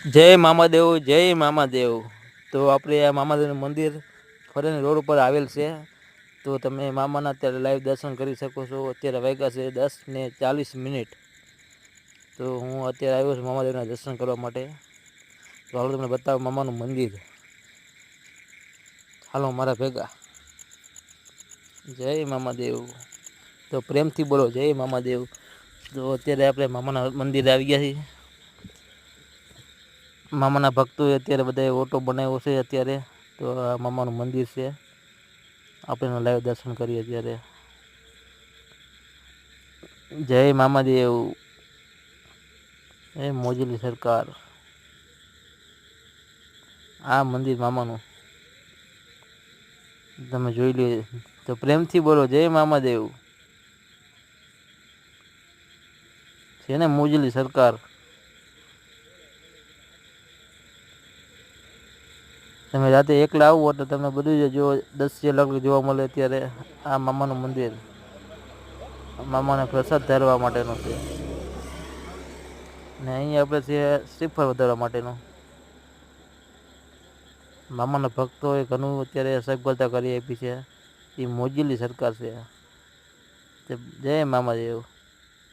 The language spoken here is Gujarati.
જય મામાદેવ, જય મામાદેવ. તો આપણે આ મામાદેવનું મંદિર ફરેને રોડ ઉપર આવેલ છે. તો તમે મામાના અત્યારે લાઈવ દર્શન કરી શકો છો. અત્યારે વાગ્યા છે 10:40. તો હું અત્યારે આવ્યો છું મામાદેવના દર્શન કરવા માટે. તો આપણે તમને બતાવો મામાનું મંદિર. હાલો મારા ભેગા. જય મામાદેવ. તો પ્રેમથી બોલો જય મામાદેવ. તો અત્યારે આપણે મામાના મંદિરે આવી ગયા છીએ. મામાના ભક્તોએ અત્યારે બધાએ ઓટો બનાવ્યો છે અત્યારે. તો આ મામાનું મંદિર છે. આપણે લાઈવ દર્શન કરીએ અત્યારે. જય મામાદેવ. એ મોજલી સરકાર. આ મંદિર મામાનું તમે જોઈ લો. તો પ્રેમથી બોલો જય મામાદેવ. છે ને મોજલી સરકાર. તમે રાતે એકલા આવો એટલે તમને બધું જ જો દ્રશ્ય અલગ જોવા મળે. અત્યારે આ મામાનું મંદિર મામાને પ્રસાદ ધરવા માટેનું છે. ને અહીંયા આપણે છે શ્રીફળ વધારવા માટેનું. મામાના ભક્તોએ ઘણું અત્યારે સગવડતા કરી આપી છે. એ મોજલી સરકાર છે. જય મામાદેવ.